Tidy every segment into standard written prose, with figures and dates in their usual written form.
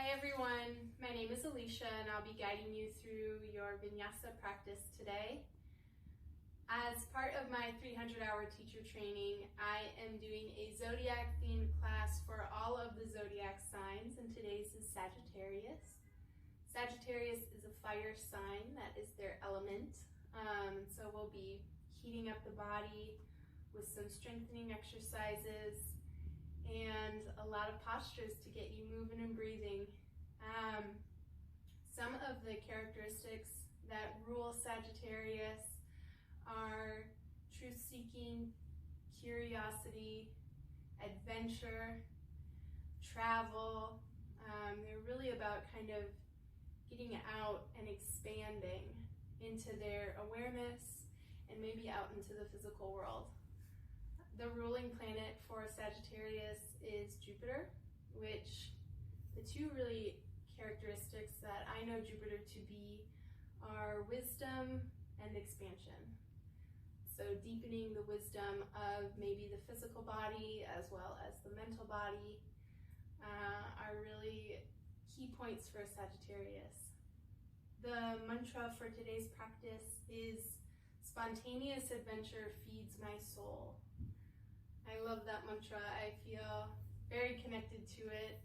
Hi everyone, my name is Alicia and I'll be guiding you through your vinyasa practice today. As part of my 300-hour teacher training, I am doing a zodiac themed class for all of the zodiac signs, and today's is Sagittarius. Sagittarius is a fire sign, that is their element. So we'll be heating up the body with some strengthening exercises and a lot of postures to get you moving and breathing. Some of the characteristics that rule Sagittarius are truth-seeking, curiosity, adventure, travel. They're really about kind of getting out and expanding into their awareness and maybe out into the physical world. The ruling planet for Sagittarius is Jupiter, which the two really characteristics that I know Jupiter to be are wisdom and expansion. So deepening the wisdom of maybe the physical body as well as the mental body are really key points for Sagittarius. The mantra for today's practice is spontaneous adventure feeds my soul. I love that mantra. I feel very connected to it.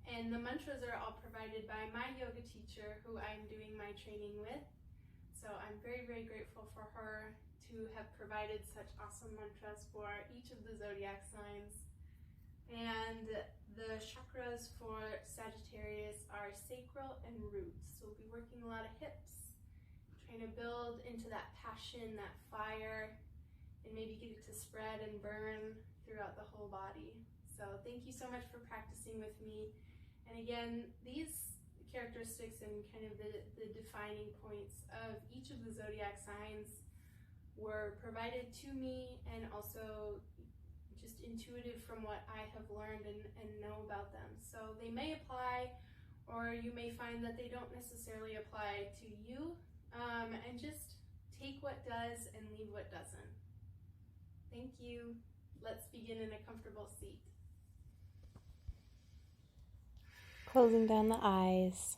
And the mantras are all provided by my yoga teacher who I'm doing my training with. So I'm very, very grateful for her to have provided such awesome mantras for each of the zodiac signs. And the chakras for Sagittarius are sacral and roots. So we'll be working a lot of hips, trying to build into that passion, that fire, and maybe get it to spread and burn throughout the whole body. So thank you so much for practicing with me. And again, these characteristics and kind of the defining points of each of the zodiac signs were provided to me and also just intuitive from what I have learned and know about them. So they may apply, or you may find that they don't necessarily apply to you, and just take what does and leave what doesn't. Thank you. Let's begin in a comfortable seat. Closing down the eyes,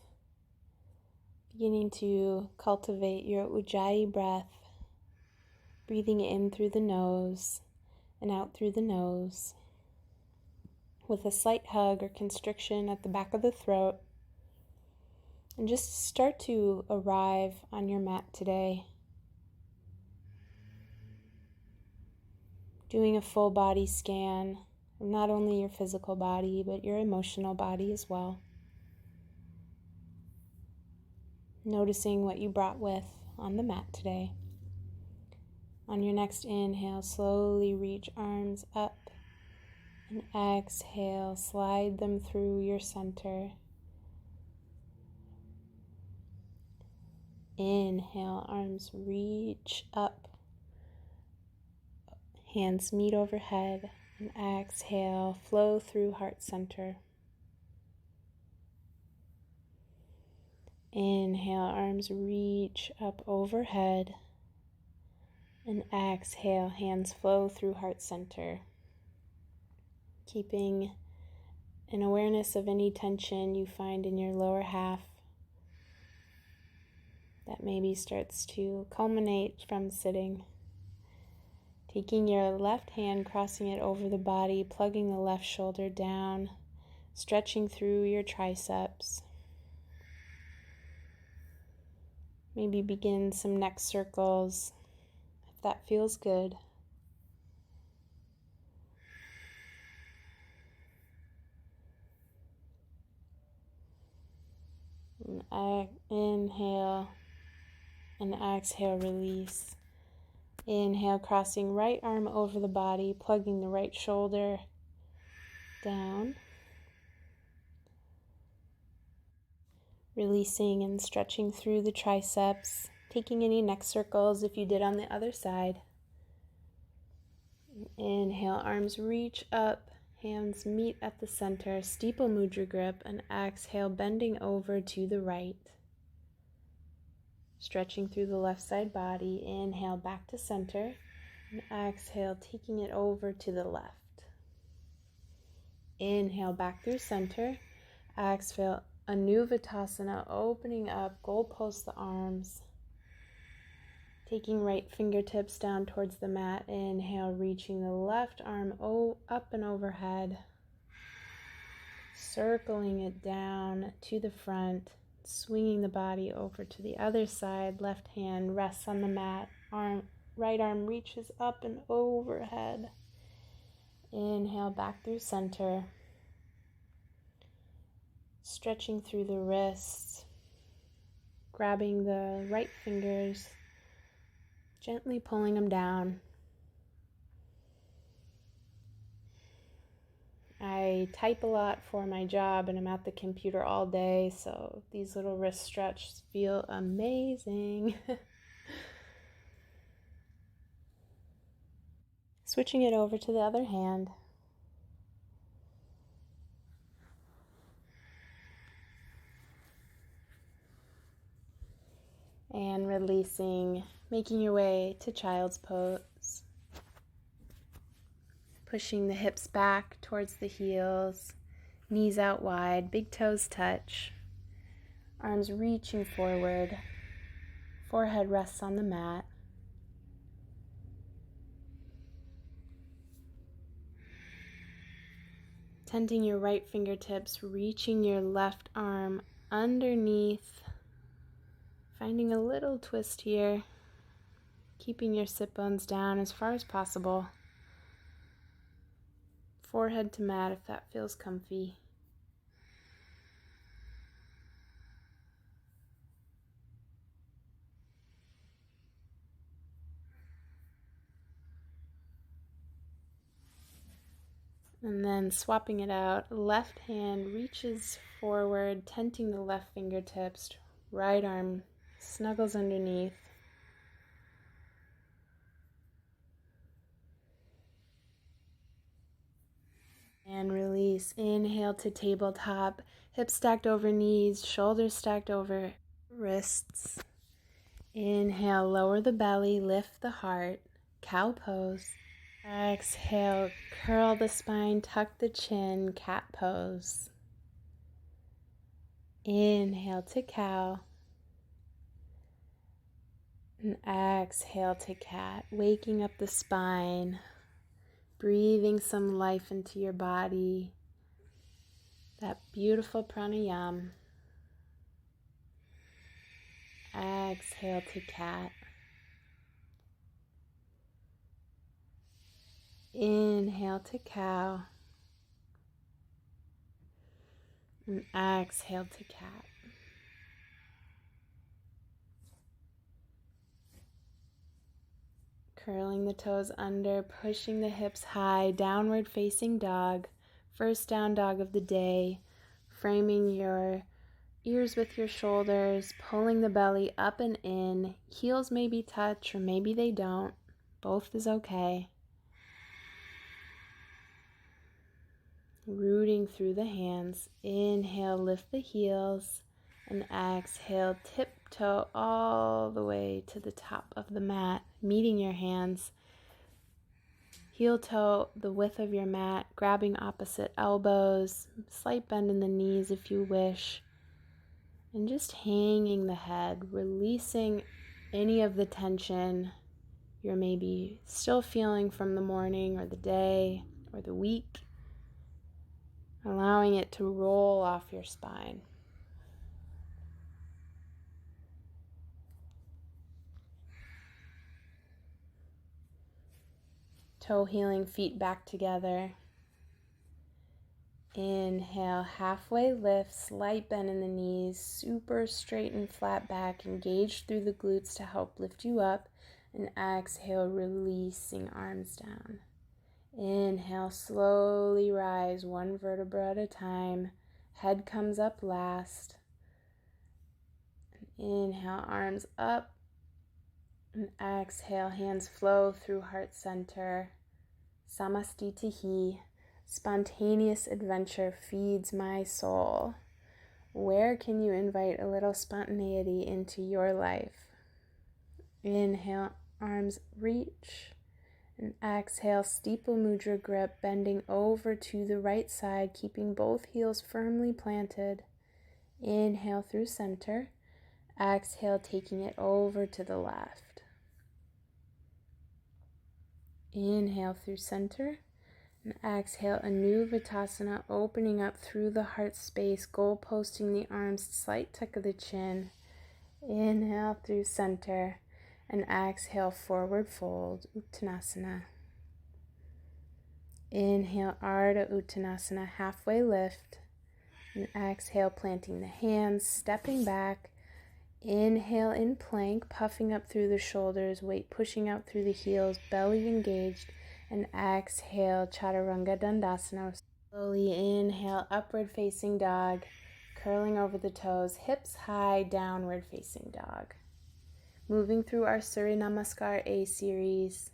beginning to cultivate your Ujjayi breath, breathing in through the nose and out through the nose, with a slight hug or constriction at the back of the throat. And just start to arrive on your mat today, doing a full body scan of not only your physical body, but your emotional body as well. Noticing what you brought with on the mat today. On your next inhale, slowly reach arms up, and exhale, slide them through your center. Inhale, arms reach up, hands meet overhead, and exhale, flow through heart center. Inhale, arms reach up overhead, and exhale, hands flow through heart center. Keeping an awareness of any tension you find in your lower half that maybe starts to culminate from sitting. Taking your left hand, crossing it over the body, plugging the left shoulder down, stretching through your triceps. Maybe begin some neck circles if that feels good. And inhale and exhale, release. Inhale, crossing right arm over the body, plugging the right shoulder down. Releasing and stretching through the triceps, taking any neck circles if you did on the other side. Inhale, arms reach up, hands meet at the center, steeple mudra grip, and exhale, bending over to the right. Stretching through the left side body, inhale back to center, and exhale, taking it over to the left. Inhale back through center, Exhale, Anuvatasana, opening up, goalpost the arms. Taking right fingertips down towards the mat. Inhale, reaching the left arm up and overhead. Circling it down to the front. Swinging the body over to the other side. Left hand rests on the mat. Right arm reaches up and overhead. Inhale, back through center. Stretching through the wrists. Grabbing the right fingers. Gently pulling them down. I type a lot for my job and I'm at the computer all day, so these little wrist stretches feel amazing. Switching it over to the other hand. And releasing, making your way to child's pose. Pushing the hips back towards the heels, knees out wide, big toes touch. Arms reaching forward, forehead rests on the mat. Tenting your right fingertips, reaching your left arm underneath. Finding a little twist here, keeping your sit bones down as far as possible. Forehead to mat if that feels comfy. And then swapping it out, left hand reaches forward, tenting the left fingertips, right arm snuggles underneath. And release. Inhale to tabletop, hips stacked over knees, shoulders stacked over wrists. Inhale, lower the belly, lift the heart, cow pose. Exhale, curl the spine, tuck the chin, cat pose. Inhale to cow. And exhale to cat, waking up the spine, breathing some life into your body. That beautiful pranayama. Exhale to cat. Inhale to cow. And exhale to cat. Curling the toes under, pushing the hips high, downward facing dog. First down dog of the day. Framing your ears with your shoulders, pulling the belly up and in. Heels maybe touch or maybe they don't. Both is okay. Rooting through the hands. Inhale, lift the heels. And exhale, tiptoe all the way to the top of the mat, meeting your hands. Heel toe the width of your mat, grabbing opposite elbows, slight bend in the knees if you wish. And just hanging the head, releasing any of the tension you're maybe still feeling from the morning or the day or the week. Allowing it to roll off your spine. Toe healing, feet back together. Inhale, halfway lift, slight bend in the knees, super straight and flat back, engage through the glutes to help lift you up. And exhale, releasing arms down. Inhale, slowly rise, one vertebra at a time. Head comes up last. Inhale, arms up. And exhale, hands flow through heart center. Samastitihi, spontaneous adventure feeds my soul. Where can you invite a little spontaneity into your life? Inhale, arms reach. And exhale, steeple mudra grip, bending over to the right side, keeping both heels firmly planted. Inhale through center. Exhale, taking it over to the left. Inhale through center. And exhale, Anuvatasana, opening up through the heart space, goalposting the arms, slight tuck of the chin. Inhale through center. And exhale, forward fold, Uttanasana. Inhale, Ardha Uttanasana, halfway lift. And exhale, planting the hands, stepping back. Inhale in plank, puffing up through the shoulders, weight pushing out through the heels, belly engaged. And exhale, Chaturanga Dandasana. Slowly inhale, upward facing dog, curling over the toes, hips high, downward facing dog. Moving through our Surya Namaskar A series.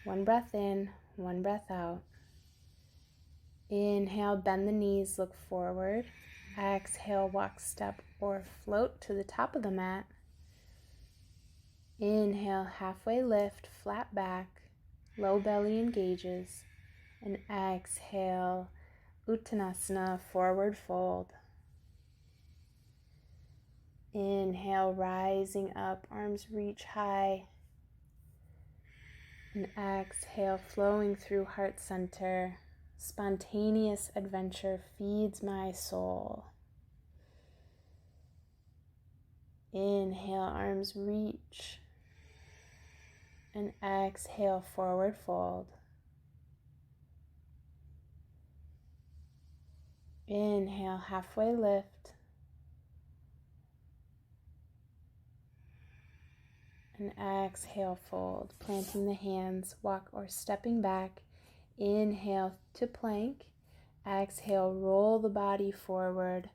One breath in, one breath out. Inhale, bend the knees, look forward. Exhale, walk, step, or float to the top of the mat. Inhale, halfway lift, flat back, low belly engages. And exhale, Uttanasana, forward fold. Inhale, rising up, arms reach high. And exhale, flowing through heart center. Spontaneous adventure feeds my soul. Inhale, arms reach. And exhale, forward fold. Inhale, halfway lift. And exhale, fold. Planting the hands, walk or stepping back. Inhale to plank. Exhale, roll the body forward.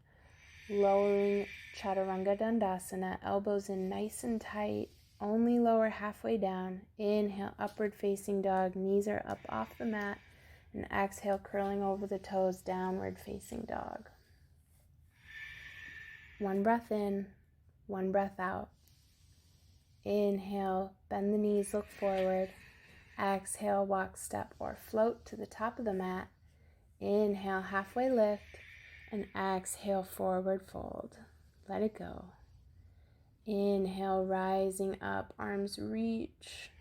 Lowering Chaturanga Dandasana, elbows in nice and tight. Only lower halfway down. Inhale, upward facing dog. Knees are up off the mat. And exhale, curling over the toes, downward facing dog. One breath in, one breath out. Inhale, bend the knees, look forward. Exhale, walk, step, or float to the top of the mat. Inhale, halfway lift. And exhale, forward fold. Let it go. Inhale, rising up, arms reach.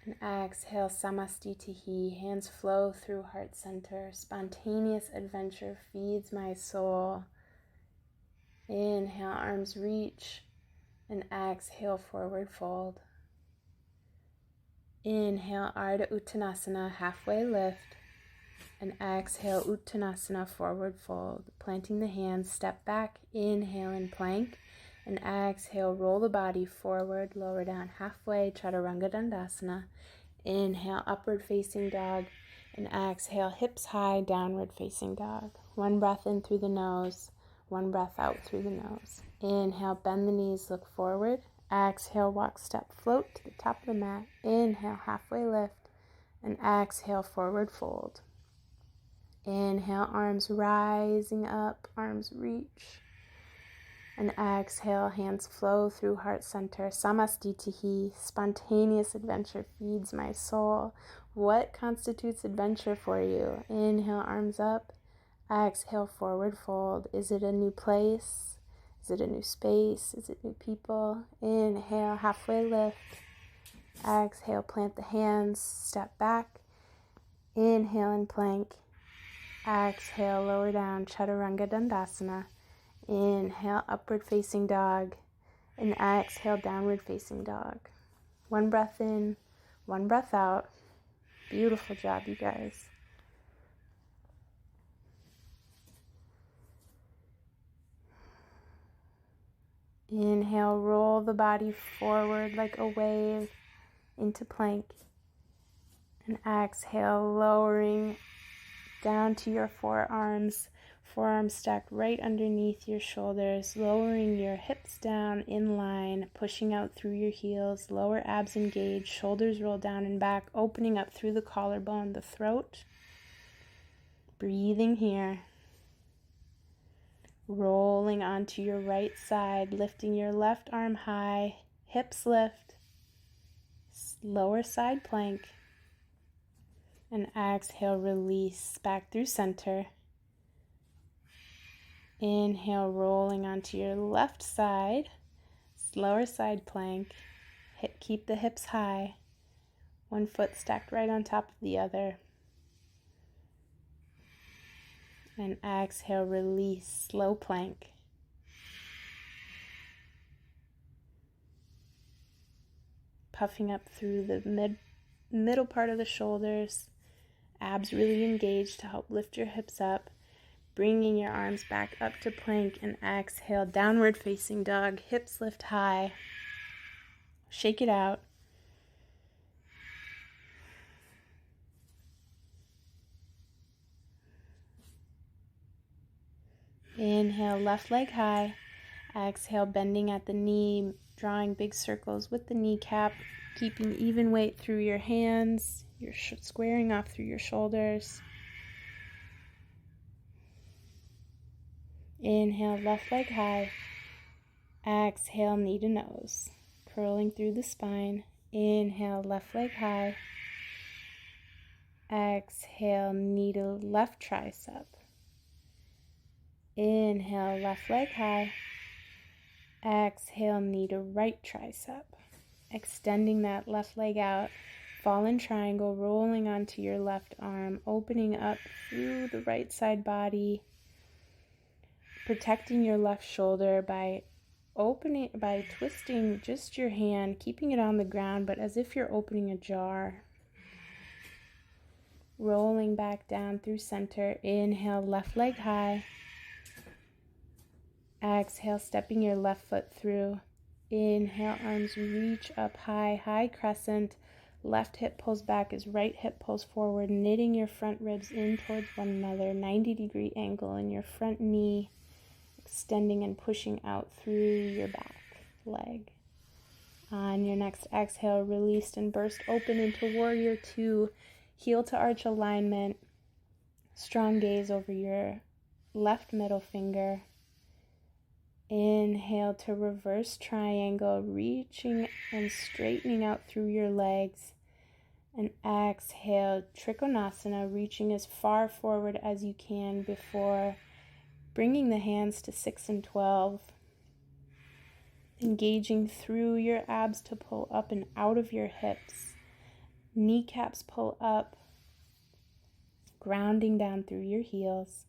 And exhale, Samastitihi, hands flow through heart center. Spontaneous adventure feeds my soul. Inhale, arms reach. And exhale, forward fold. Inhale, Ardha Uttanasana, halfway lift. And exhale, Uttanasana, forward fold. Planting the hands, step back. Inhale in plank. And exhale, roll the body forward, lower down halfway, Chaturanga Dandasana. Inhale, upward facing dog. And exhale, hips high, downward facing dog. One breath in through the nose, one breath out through the nose. Inhale, bend the knees, look forward. Exhale, walk, step, float to the top of the mat. Inhale, halfway lift. And exhale, forward fold. Inhale, arms rising up, arms reach. And exhale, hands flow through heart center. Samastitihi, spontaneous adventure feeds my soul. What constitutes adventure for you? Inhale, arms up. Exhale, forward fold. Is it a new place? Is it a new space? Is it new people? Inhale, halfway lift. Exhale, plant the hands, step back. Inhale in plank. Exhale, lower down, Chaturanga Dandasana. Inhale, upward facing dog. And exhale, downward facing dog. One breath in, one breath out. Beautiful job, you guys. Inhale, roll the body forward like a wave into plank. And exhale, lowering down to your forearms stacked right underneath your shoulders, lowering your hips down in line, pushing out through your heels, lower abs engaged, shoulders roll down and back, opening up through the collarbone, the throat. Breathing here. Rolling onto your right side, lifting your left arm high, hips lift. lower side plank. And exhale, release back through center. Inhale, rolling onto your left side, lower side plank. Keep the hips high. One foot stacked right on top of the other. And exhale, release, slow plank. Puffing up through the middle part of the shoulders. Abs really engaged to help lift your hips up. Bringing your arms back up to plank and exhale, downward facing dog. Hips lift high. Shake it out. Inhale, left leg high. Exhale, bending at the knee, drawing big circles with the kneecap, keeping even weight through your hands. You're squaring off through your shoulders. Inhale, left leg high. Exhale, knee to nose, curling through the spine. Inhale, left leg high. Exhale, knee to left tricep. Inhale, left leg high. Exhale, knee to right tricep. Extending that left leg out. Fallen triangle, rolling onto your left arm, opening up through the right side body. Protecting your left shoulder by twisting just your hand, keeping it on the ground, but as if you're opening a jar. Rolling back down through center. Inhale, left leg high. Exhale, stepping your left foot through. Inhale, arms reach up high, high crescent. Left hip pulls back as right hip pulls forward, knitting your front ribs in towards one another. 90-degree angle in your front knee, extending and pushing out through your back leg. On your next exhale, release and burst open into warrior two. Heel to arch alignment. Strong gaze over your left middle finger. Inhale to reverse triangle, reaching and straightening out through your legs. And exhale, Trikonasana, reaching as far forward as you can before bringing the hands to 6 and 12. Engaging through your abs to pull up and out of your hips. Kneecaps pull up, grounding down through your heels.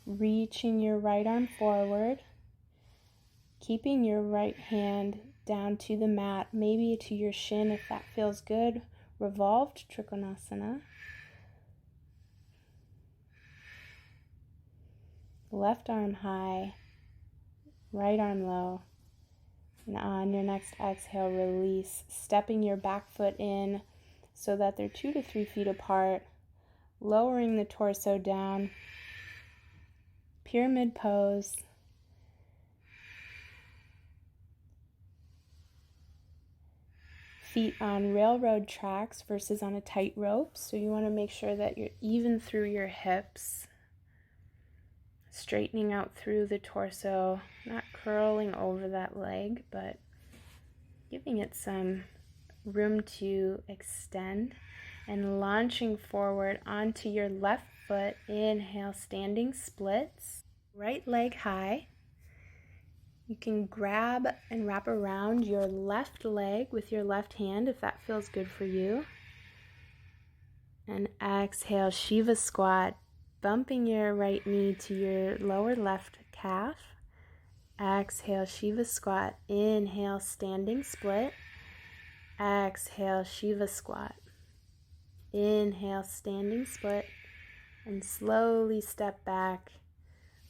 Reaching your right arm forward, keeping your right hand down to the mat, maybe to your shin if that feels good. Revolved Trikonasana. Left arm high, right arm low. And on your next exhale, release, stepping your back foot in so that they're 2 to 3 feet apart, lowering the torso down. Pyramid pose. Feet on railroad tracks versus on a tightrope. So you want to make sure that you're even through your hips. Straightening out through the torso. Not curling over that leg, but giving it some room to extend. And launching forward onto your left foot. Inhale, standing splits. Right leg high. You can grab and wrap around your left leg with your left hand if that feels good for you. And exhale, Shiva squat, bumping your right knee to your lower left calf. Exhale, Shiva squat. Inhale, standing split. Exhale, Shiva squat. Inhale, standing split. And slowly step back,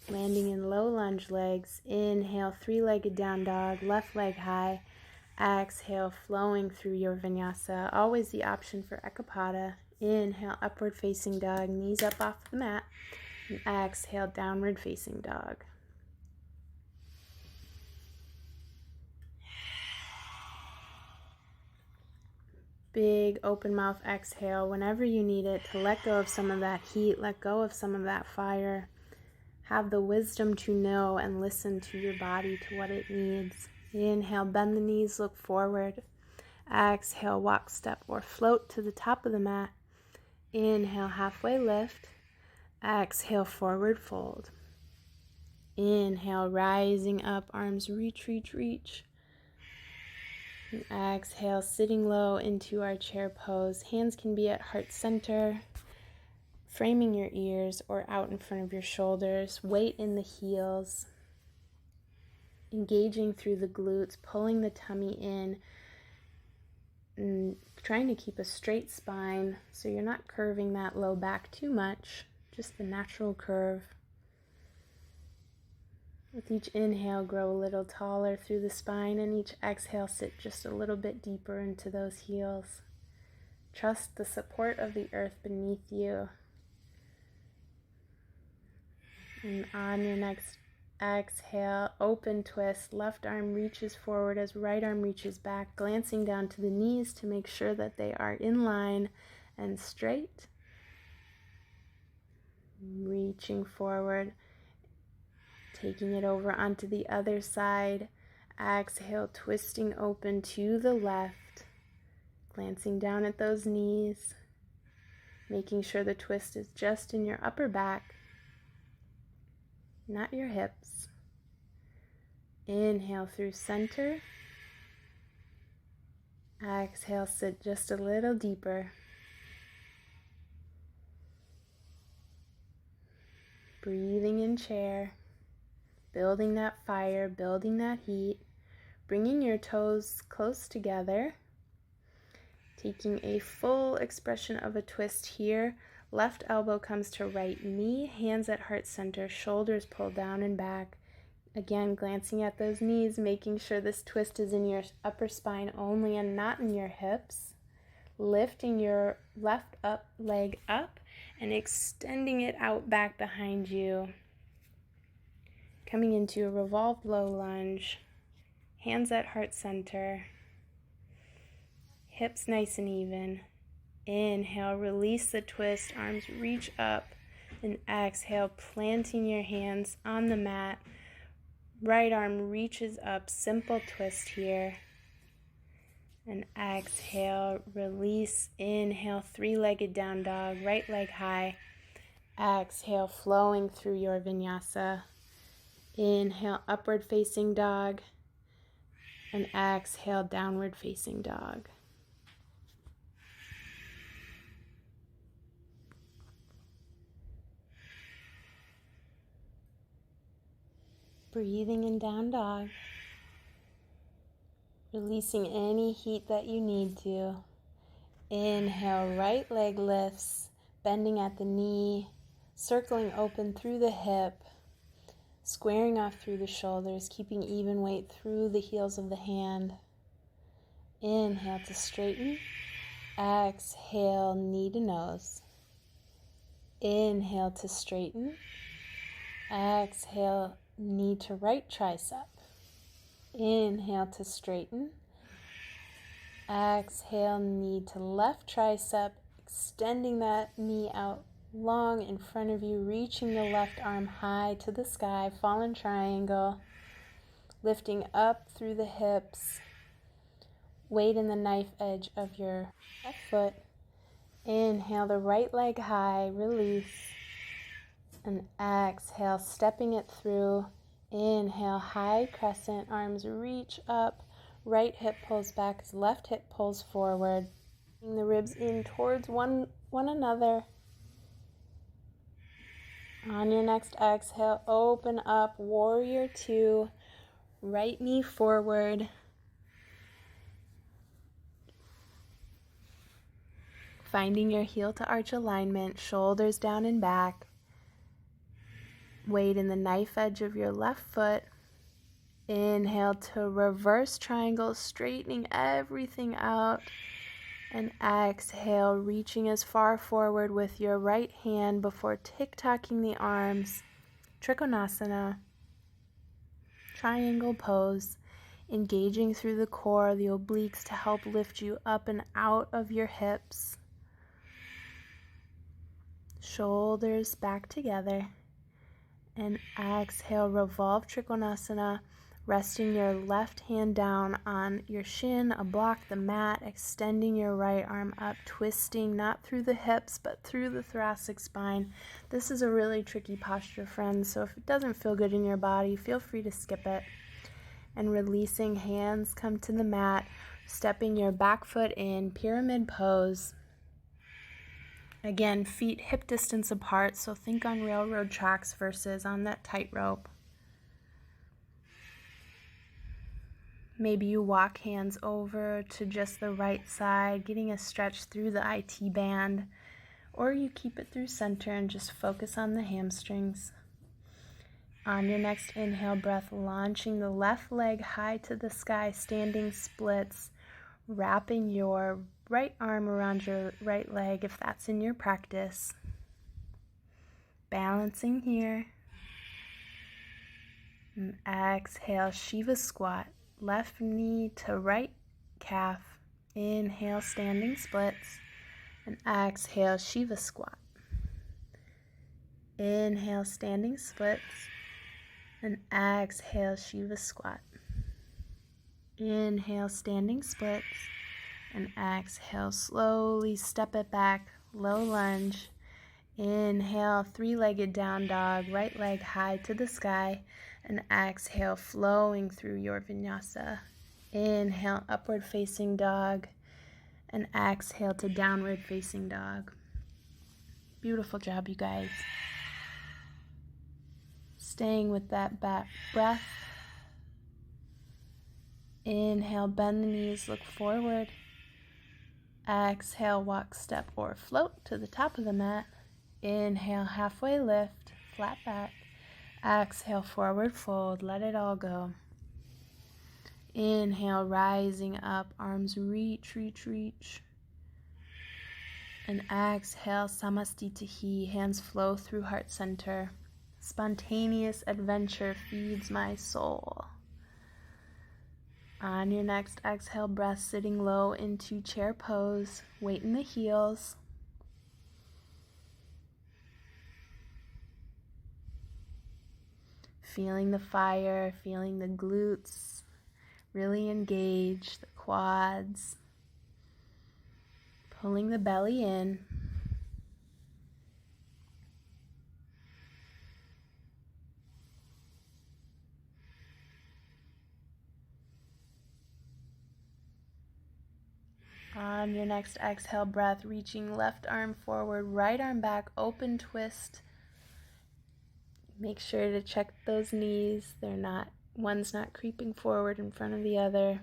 landing in low lunge legs. Inhale, three-legged down dog, left leg high. Exhale, flowing through your vinyasa. Always the option for Ekapada. Inhale, upward facing dog, knees up off the mat. And exhale, downward facing dog. Big open mouth exhale whenever you need it to let go of some of that heat, let go of some of that fire. Have the wisdom to know and listen to your body, to what it needs. Inhale, bend the knees, look forward. Exhale, walk, step, or float to the top of the mat. Inhale, halfway lift. Exhale, forward fold. Inhale, rising up, arms reach, reach, reach. And exhale, sitting low into our chair pose. Hands can be at heart center, framing your ears or out in front of your shoulders. Weight in the heels, engaging through the glutes, pulling the tummy in, and trying to keep a straight spine so you're not curving that low back too much, just the natural curve. With each inhale, grow a little taller through the spine, and each exhale, sit just a little bit deeper into those heels. Trust the support of the earth beneath you. And on your next exhale, open twist. Left arm reaches forward as right arm reaches back, glancing down to the knees to make sure that they are in line and straight. Reaching forward, taking it over onto the other side. Exhale, twisting open to the left, glancing down at those knees, making sure the twist is just in your upper back, not your hips. Inhale through center. Exhale, sit just a little deeper. Breathing in chair, building that fire, building that heat, bringing your toes close together, taking a full expression of a twist here. Left elbow comes to right knee, hands at heart center, shoulders pull down and back. Again, glancing at those knees, making sure this twist is in your upper spine only and not in your hips. Lifting your left leg up and extending it out back behind you. Coming into a revolved low lunge. Hands at heart center. Hips nice and even. Inhale, release the twist, arms reach up. And exhale, planting your hands on the mat. Right arm reaches up, simple twist here. And exhale, release, inhale, three-legged down dog, right leg high. Exhale, flowing through your vinyasa. Inhale, upward facing dog. And exhale, downward facing dog. Breathing in down dog. Releasing any heat that you need to. Inhale, right leg lifts, bending at the knee, circling open through the hip, squaring off through the shoulders, keeping even weight through the heels of the hand. Inhale to straighten. Exhale, knee to nose. Inhale to straighten. Exhale, knee to right tricep. Inhale to straighten. Exhale, knee to left tricep, extending that knee out long in front of you, reaching the left arm high to the sky, fallen triangle, lifting up through the hips, weight in the knife edge of your left foot. Inhale the right leg high, release, and exhale, stepping it through. Inhale, high crescent, arms reach up, right hip pulls back as left hip pulls forward. Bring the ribs in towards one another. On your next exhale, open up, warrior two, right knee forward. Finding your heel to arch alignment, shoulders down and back. Weight in the knife edge of your left foot. Inhale to reverse triangle, straightening everything out. And exhale, reaching as far forward with your right hand before tick-tocking the arms. Trikonasana. Triangle pose. Engaging through the core, the obliques to help lift you up and out of your hips. Shoulders back together. And exhale, revolve Trikonasana, resting your left hand down on your shin, a block the mat, extending your right arm up, twisting not through the hips, but through the thoracic spine. This is a really tricky posture, friends, so if it doesn't feel good in your body, feel free to skip it. And releasing, hands come to the mat, stepping your back foot in, pyramid pose. Again, feet hip distance apart, so think on railroad tracks versus on that tightrope. Maybe you walk hands over to just the right side, getting a stretch through the IT band, or you keep it through center and just focus on the hamstrings. On your next inhale breath, launching the left leg high to the sky, standing splits, wrapping your right arm around your right leg if that's in your practice. Balancing here. And exhale, Shiva squat. Left knee to right calf. Inhale, standing splits. And exhale, Shiva squat. Inhale, standing splits. And exhale, Shiva squat. Inhale, standing splits. And exhale, slowly step it back, low lunge. Inhale, three-legged down dog, right leg high to the sky. And exhale, flowing through your vinyasa. Inhale, upward facing dog. And exhale to downward facing dog. Beautiful job, you guys. Staying with that back breath. Inhale, bend the knees, look forward. Exhale, walk, step, or float to the top of the mat. Inhale, halfway lift, flat back. Exhale, forward fold, let it all go. Inhale, rising up, arms reach, reach, reach. And exhale, samastitihi, hands flow through heart center. Spontaneous adventure feeds my soul. On your next exhale breath, sitting low into chair pose, weight in the heels. Feeling the fire, feeling the glutes, really engage the quads, pulling the belly in. On your next exhale breath, reaching left arm forward, right arm back, open twist. Make sure to check those knees. One's not creeping forward in front of the other.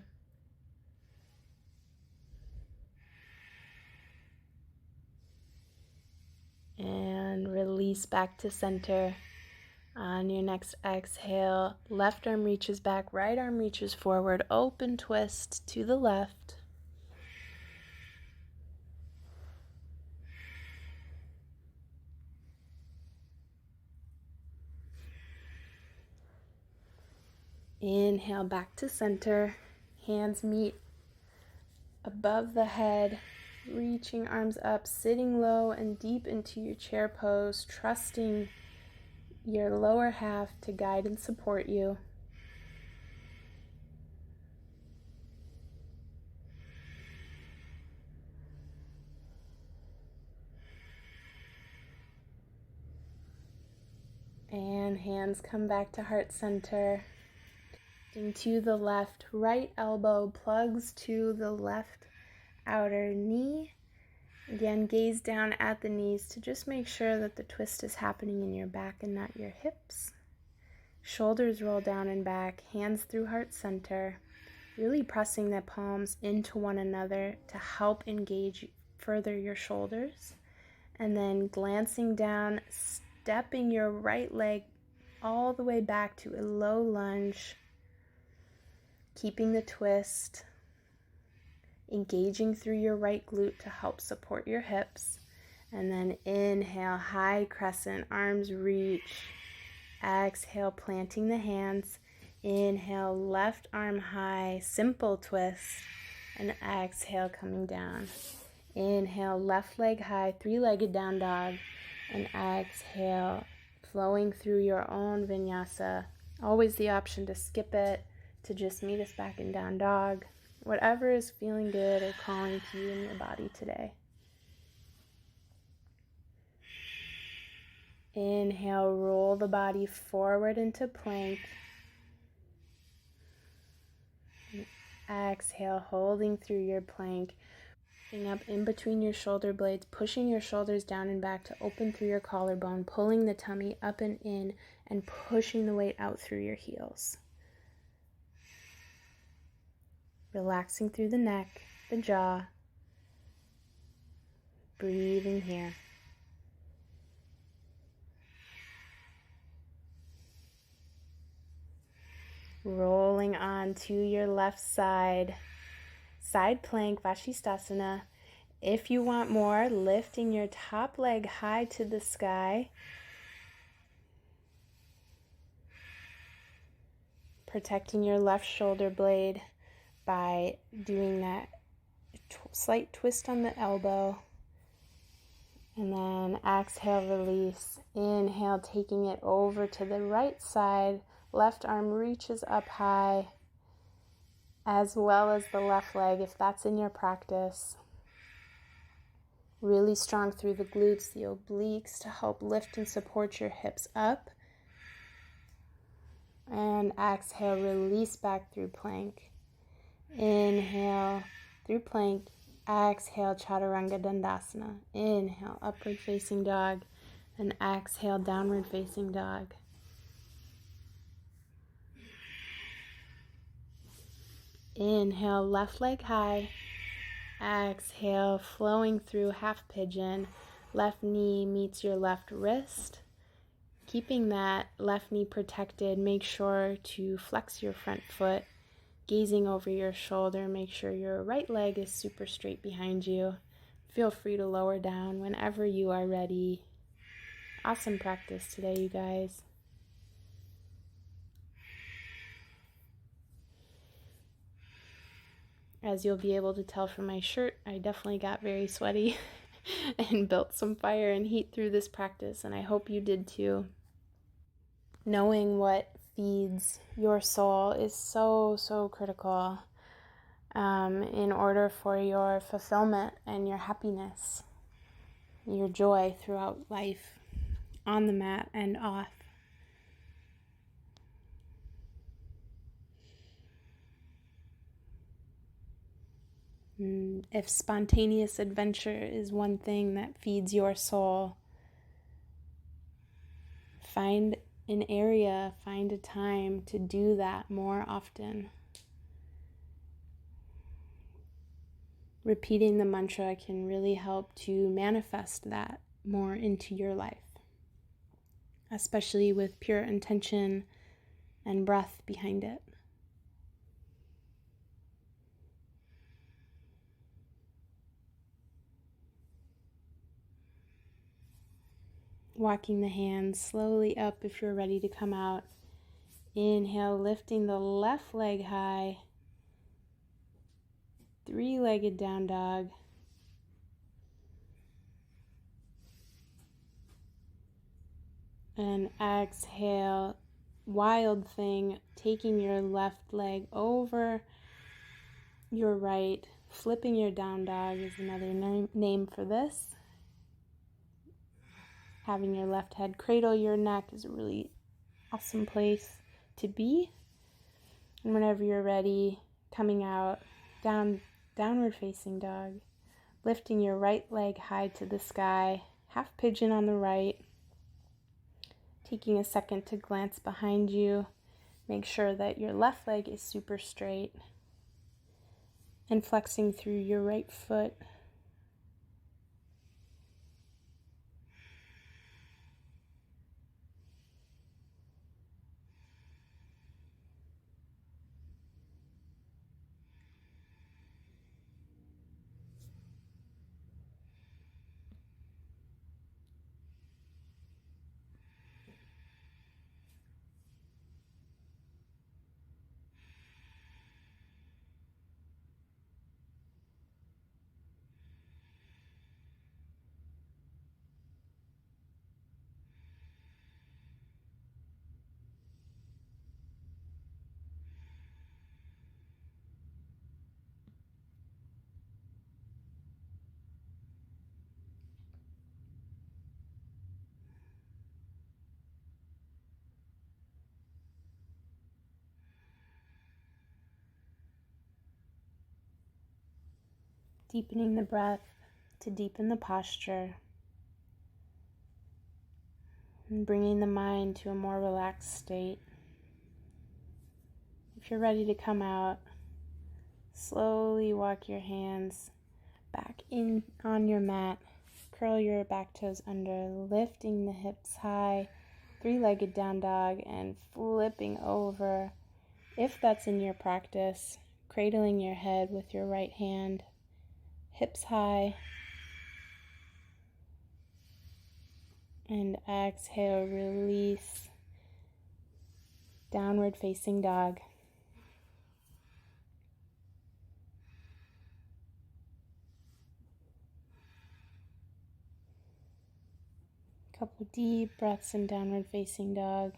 And release back to center. On your next exhale, left arm reaches back, right arm reaches forward, open twist to the left. Inhale back to center, hands meet above the head, reaching arms up, sitting low and deep into your chair pose, trusting your lower half to guide and support you. And hands come back to heart center. To the left, right elbow plugs to the left outer knee. Again, gaze down at the knees to just make sure that the twist is happening in your back and not your hips. Shoulders roll down and back, hands through heart center, really pressing the palms into one another to help engage further your shoulders. And then glancing down, stepping your right leg all the way back to a low lunge, keeping the twist, engaging through your right glute to help support your hips. And then inhale, high crescent, arms reach. Exhale, planting the hands. Inhale, left arm high, simple twist. And exhale, coming down. Inhale, left leg high, three-legged down dog. And exhale, flowing through your own vinyasa. Always the option to skip it, to just meet us back in down dog. Whatever is feeling good or calling to you in your body today. Inhale, roll the body forward into plank. And exhale, holding through your plank. Up in between your shoulder blades, pushing your shoulders down and back to open through your collarbone, pulling the tummy up and in, and pushing the weight out through your heels. Relaxing through the neck, the jaw. Breathing here. Rolling on to your left side. Side plank, Vashisthasana. If you want more, lifting your top leg high to the sky. Protecting your left shoulder blade by doing that slight twist on the elbow. And then exhale, release. Inhale, taking it over to the right side. Left arm reaches up high, as well as the left leg if that's in your practice. Really strong through the glutes, the obliques to help lift and support your hips up. And exhale, release back through plank. Inhale through plank. Exhale, Chaturanga Dandasana. Inhale, upward facing dog. And exhale, downward facing dog. Inhale, left leg high. Exhale, flowing through half pigeon. Left knee meets your left wrist. Keeping that left knee protected, make sure to flex your front foot. Gazing over your shoulder, make sure your right leg is super straight behind you. Feel free to lower down whenever you are ready. Awesome practice today, you guys. As you'll be able to tell from my shirt, I definitely got very sweaty and built some fire and heat through this practice, and I hope you did too. Knowing what feeds your soul is so critical in order for your fulfillment and your happiness, your joy throughout life, on the mat and off. If spontaneous adventure is one thing that feeds your soul, find an area, find a time to do that more often. Repeating the mantra can really help to manifest that more into your life, especially with pure intention and breath behind it. Walking the hands slowly up if you're ready to come out. Inhale, lifting the left leg high. Three-legged down dog. And exhale, wild thing, taking your left leg over your right. Flipping your down dog is another name for this. Having your left head cradle your neck is a really awesome place to be. And whenever you're ready, coming out, downward facing dog. Lifting your right leg high to the sky, half pigeon on the right. Taking a second to glance behind you. Make sure that your left leg is super straight. And flexing through your right foot. deepening the breath to deepen the posture, and bringing the mind to a more relaxed state. If you're ready to come out, slowly walk your hands back in on your mat. Curl your back toes under, lifting the hips high, three-legged down dog, and flipping over. If that's in your practice, cradling your head with your right hand, hips high, and exhale, release, downward facing dog. Couple deep breaths in downward facing dog.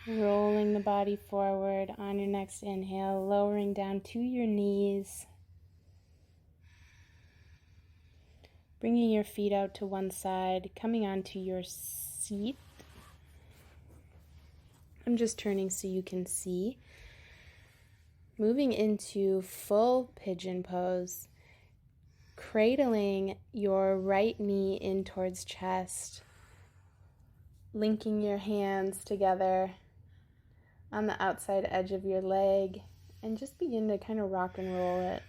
Rolling the body forward on your next inhale, lowering down to your knees. Bringing your feet out to one side, coming onto your seat. I'm just turning so you can see. Moving into full pigeon pose. Cradling your right knee in towards chest, linking your hands together on the outside edge of your leg, and just begin to kind of rock and roll it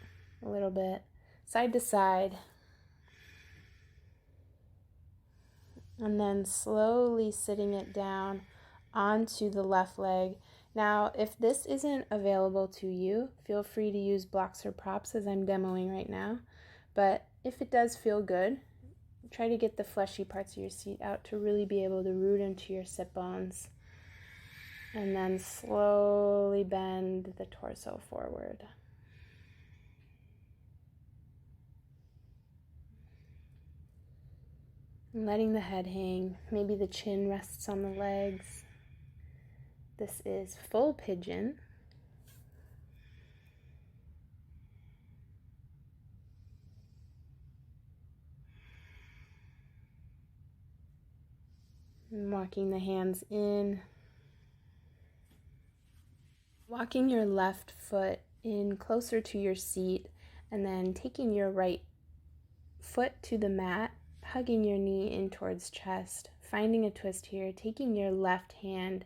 a little bit, side to side. And then slowly sitting it down onto the left leg. Now, if this isn't available to you, feel free to use blocks or props as I'm demoing right now. But if it does feel good, try to get the fleshy parts of your seat out to really be able to root into your sit bones. And then slowly bend the torso forward. And letting the head hang. Maybe the chin rests on the legs. This is full pigeon. And walking the hands in. Walking your left foot in closer to your seat, and then taking your right foot to the mat, hugging your knee in towards chest, finding a twist here, taking your left hand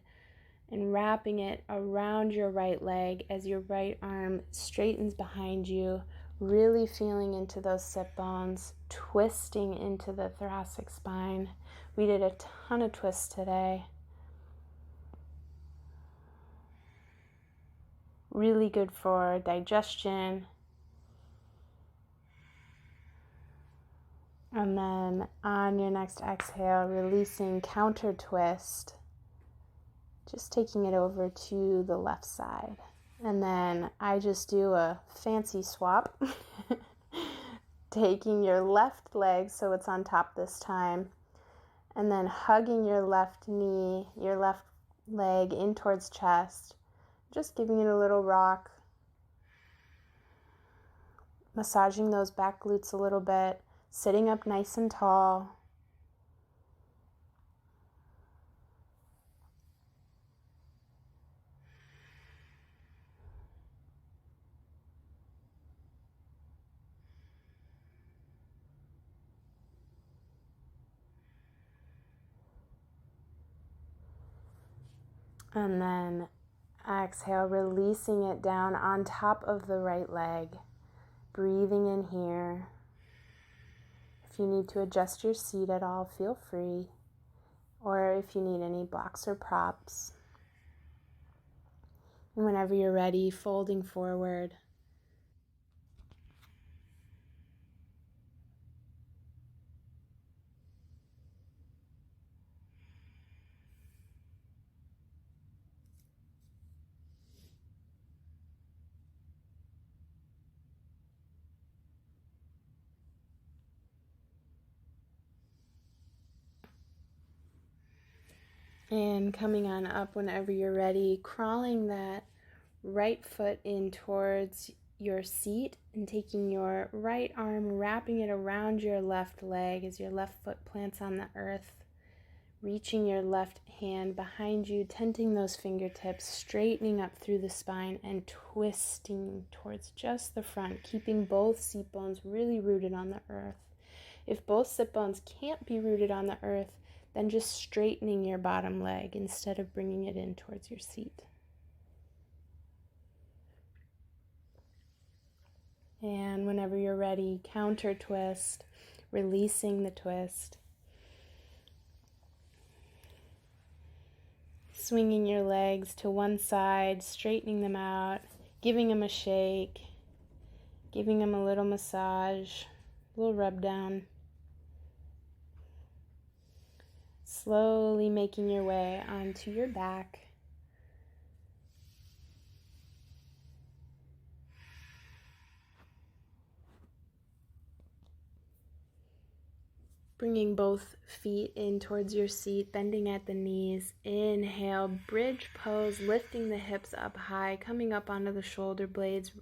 and wrapping it around your right leg as your right arm straightens behind you, really feeling into those sit bones, twisting into the thoracic spine. We did a ton of twists today. Really good for digestion. And then on your next exhale, releasing counter twist. Just taking it over to the left side. And then I just do a fancy swap. Taking your left leg so it's on top this time. And then hugging your left knee, your left leg in towards chest. Just giving it a little rock. Massaging those back glutes a little bit. Sitting up nice and tall. And then exhale, releasing it down on top of the right leg. Breathing in here. If you need to adjust your seat at all, feel free. Or if you need any blocks or props. And whenever you're ready, folding forward. And coming on up whenever you're ready, crawling that right foot in towards your seat and taking your right arm, wrapping it around your left leg as your left foot plants on the earth. reaching your left hand behind you, tenting those fingertips, straightening up through the spine and twisting towards just the front, keeping both seat bones really rooted on the earth. If both sit bones can't be rooted on the earth, then just straightening your bottom leg instead of bringing it in towards your seat. And whenever you're ready, counter twist, releasing the twist. Swinging your legs to one side, straightening them out, giving them a shake, giving them a little massage, a little rub down. Slowly making your way onto your back. Bringing both feet in towards your seat, bending at the knees. Inhale, bridge pose, lifting the hips up high, coming up onto the shoulder blades.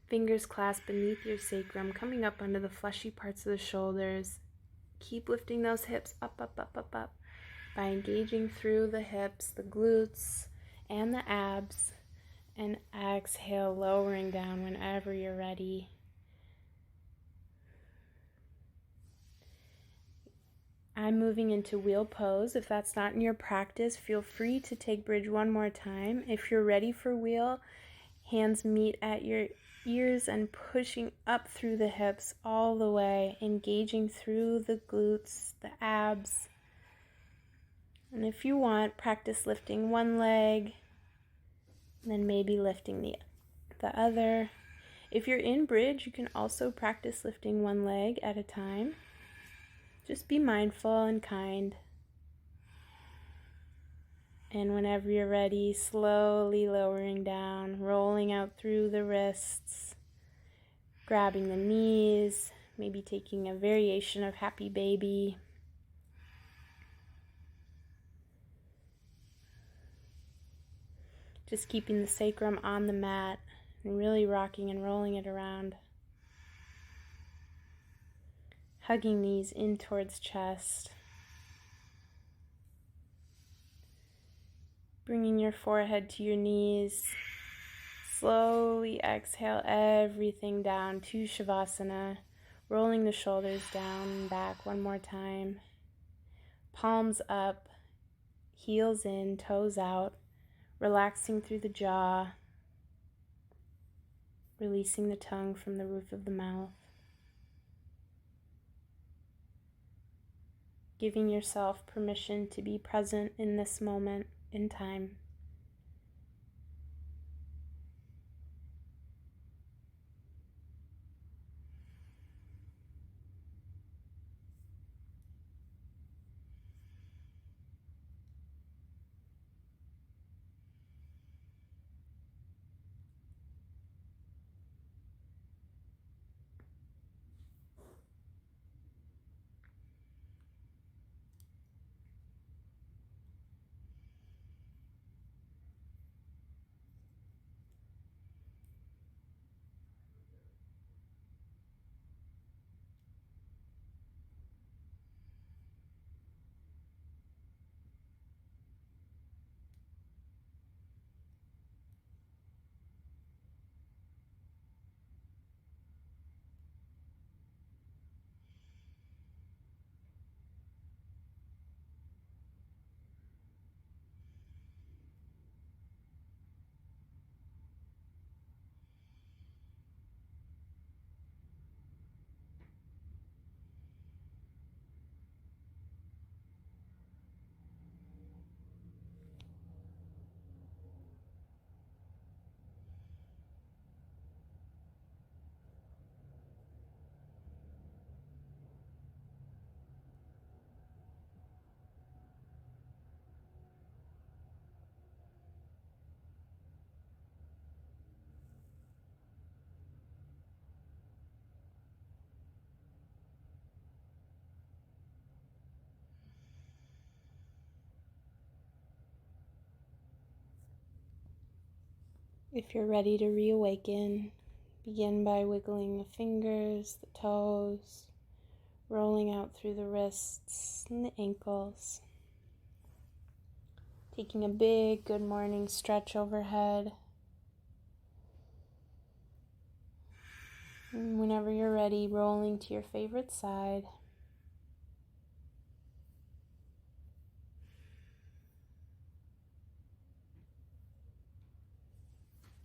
Fingers clasped beneath your sacrum, coming up onto the fleshy parts of the shoulders. Keep lifting those hips up, up, up, up, up by engaging through the hips, the glutes, and the abs. And exhale, lowering down whenever you're ready. I'm moving into wheel pose. If that's not in your practice, feel free to take bridge one more time. If you're ready for wheel, hands meet at your ears and pushing up through the hips all the way, engaging through the glutes, the abs. And if you want, practice lifting one leg, and then maybe lifting the other. If you're in bridge, you can also practice lifting one leg at a time. Just be mindful and kind. And whenever you're ready, slowly lowering down, rolling out through the wrists, grabbing the knees, maybe taking a variation of happy baby. Just keeping the sacrum on the mat and really rocking and rolling it around. Hugging knees in towards chest. Bringing your forehead to your knees. Slowly exhale everything down to Shavasana. Rolling the shoulders down and back one more time. Palms up, heels in, toes out. Relaxing through the jaw. Releasing the tongue from the roof of the mouth. Giving yourself permission to be present in this moment in time. If you're ready to reawaken, begin by wiggling the fingers, the toes, rolling out through the wrists and the ankles. Taking a big good morning stretch overhead. And whenever you're ready, rolling to your favorite side.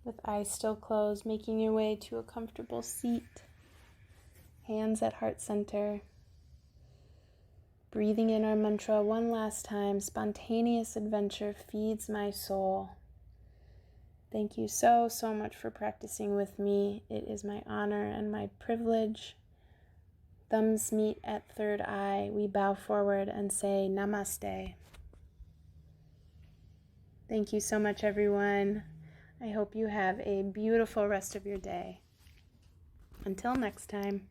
With eyes still closed, making your way to a comfortable seat. Hands at heart center. Breathing in our mantra one last time. Spontaneous adventure feeds my soul. Thank you so much for practicing with me. It is my honor and my privilege. Thumbs meet at third eye. We bow forward and say namaste. Thank you so much, everyone. I hope you have a beautiful rest of your day. Until next time.